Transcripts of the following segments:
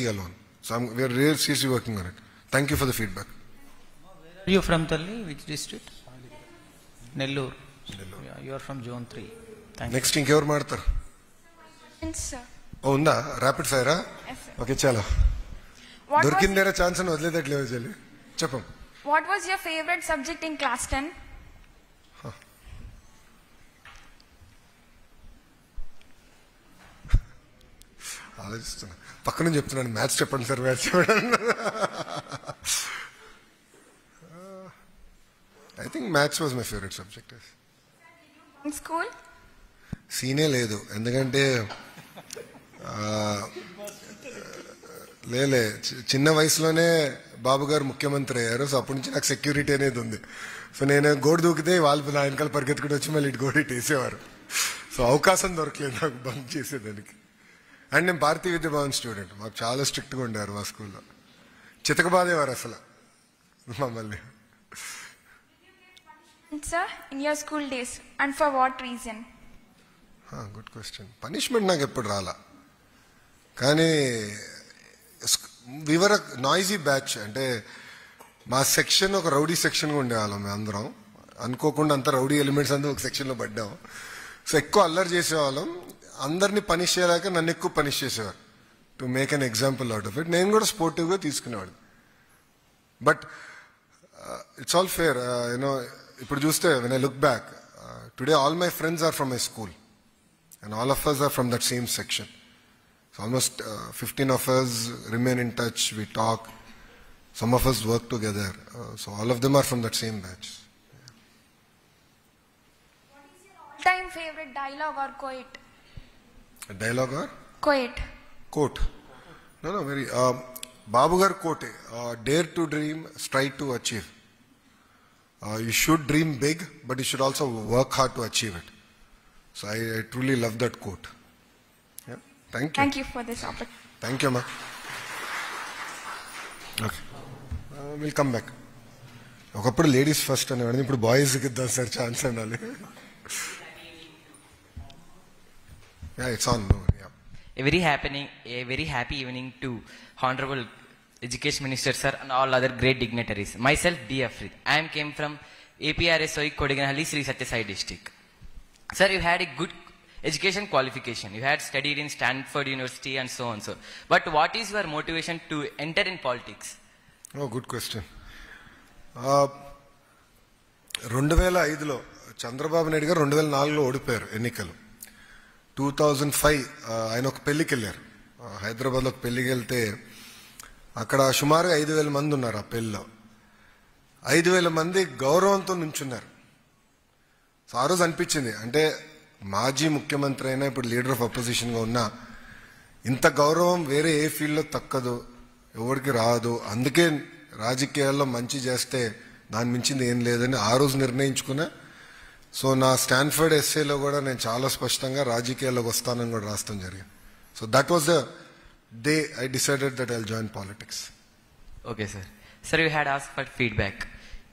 IT alone. So we are really seriously working on it. Thank you for the feedback. Where are you from, Talli? Which district? Nellore. Yeah, you are from Zone 3. Thank Next ఇంకెవరు మాడతారు? Sir. ఓ ఉందా? Rapid ఫైరా? Yes, sir. Okay చాలా. What దొరికిందేరా chance అని వదిలేదట్లేవు చెల్లి. చెప్పం. What was your favorite subject in class 10? ఆలోచిస్తున్నా. పక్కన చెప్తున్నాను maths చెప్పండి సార్, మ్యాథ్స్ చెప్పండి. I think maths was my favorite subject. In school? సీనే లేదు, ఎందుకంటే లేలే చిన్న వయసులోనే బాబు గారు ముఖ్యమంత్రి అయ్యారు. సో అప్పటి నుంచి నాకు సెక్యూరిటీ అనేది ఉంది. సో నేను గోడు దూకితే వాళ్ళు నా వెనకాల పరిగెత్తుకుంటూ వచ్చి మళ్ళీ ఇటు గోడు ఇటు వేసేవారు. సో అవకాశం దొరకలేదు నాకు బంక్ చేసేదానికి. అండ్ నేను భారతీయ విద్యా భవన్ స్టూడెంట్. మాకు చాలా స్ట్రిక్ట్గా ఉండేవారు మా స్కూల్లో. చితకబాదేవారు అసలు మమ్మల్ని. Sir, in your school days, and for what reason? Good question. Punishment నాకు ఎప్పుడు రాలా, కానీ వివర్ నాయిజీ బ్యాచ్. అంటే మా సెక్షన్ ఒక రౌడీ సెక్షన్గా ఉండేవాళ్ళం. మేము అందరం అనుకోకుండా అంతా రౌడీ ఎలిమెంట్స్ అంతా ఒక సెక్షన్లో పడ్డాం. సో ఎక్కువ అల్లరి చేసేవాళ్ళం. అందరినీ పనిష్ చేయలేక నన్ను ఎక్కువ పనిష్ చేసేవారు, to make an example out of it. నేను కూడా స్పోర్టివ్గా తీసుకునేవాడు. But it's all fair. You know ఇప్పుడు చూస్తే when I look back today all my friends are from my school and all of us are from that same section. So almost 15 of us remain in touch. We talk. Some of us work together. So all of them are from that same batch. What is your all-time favorite dialogue or quote? A dialogue or? Quote. Quote. No, very. Babu gar quote. Dare to dream, strive to achieve. You should dream big, but you should also work hard to achieve it. So I truly love that quote. Yeah. Thank you. Thank you for this opportunity. Thank you, ma. Okay. We'll come back. ఒకప్పుడు ladies first అనేవాడిని, ఇప్పుడు బాయ్స్కి ఇద్దాం sir chance అనాలి. Yeah, it's on. Yeah. A very happy evening to Honorable Education Minister sir and all other great dignitaries. Myself D. Afrid. I came from APRSOI Kodiganhalli Sri Satya Sai district. Sir, you had a good education qualification. You had studied in Stanford University and so on. So, but what is your motivation to enter in politics? Oh, good question. 2005లో చంద్రబాబు నాయుడు గారు 2004లో ఓడిపోయారు ఎన్నికలు. 2005 ఆయన ఒక పెళ్లికి వెళ్ళారు. హైదరాబాద్లో ఒక పెళ్లికి వెళ్తే అక్కడ సుమారుగా 5,000 మంది ఉన్నారు. ఆ పెళ్లిలో 5,000 మంది గౌరవంతో నుంచున్నారు. సో ఆ రోజు అనిపించింది, అంటే మాజీ ముఖ్యమంత్రి అయినా ఇప్పుడు లీడర్ ఆఫ్ అపోజిషన్గా ఉన్నా ఇంత గౌరవం వేరే ఏ ఫీల్డ్లో తక్కదు, ఎవరికి రాదు. అందుకే రాజకీయాల్లో మంచి చేస్తే దాని మించింది ఏం లేదని ఆ రోజు నిర్ణయించుకున్నా. సో నా స్టాన్ఫర్డ్ ఎస్ఏలో కూడా నేను చాలా స్పష్టంగా రాజకీయాల్లోకి వస్తానని కూడా రాస్తాం జరిగింది. So that was the day I decided that I will join politics. Okay sir. Sir you had ask for feedback.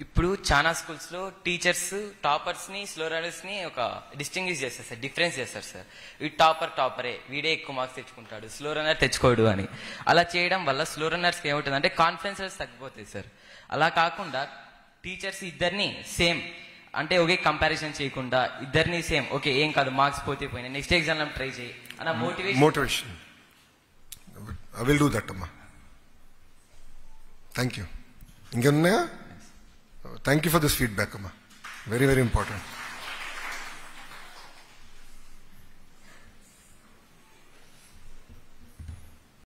ఇప్పుడు చాలా స్కూల్స్ లో టీచర్స్ టాపర్స్ ని స్లో రన్నర్స్ ని ఒక డిస్టింగ్విష్ చేస్తారు సార్, డిఫరెన్స్ చేస్తారు సార్. ఈ టాపరే వీడే ఎక్కువ మార్క్స్ తెచ్చుకుంటాడు, స్లో రన్నర్ తెచ్చుకోడు అని. అలా చేయడం వల్ల స్లో రన్నర్స్ కి ఏమవుతుంది అంటే కాన్ఫిడెన్స్ తగ్గిపోతుంది సార్. అలా కాకుండా టీచర్స్ ఇద్దరిని సేమ్, అంటే ఒకే కంపారిజన్ చేయకుండా ఇద్దరిని సేమ్, ఓకే ఏం కాదు మార్క్స్ పోతే పోయినా నెక్స్ట్ ఎగ్జామ్ లో ట్రై చేయి అన్న motivation. I will do that అమ్మా. Thank you. ఇంకేమున్నాయా? Thank you for this feedback, Amma. Very, very important.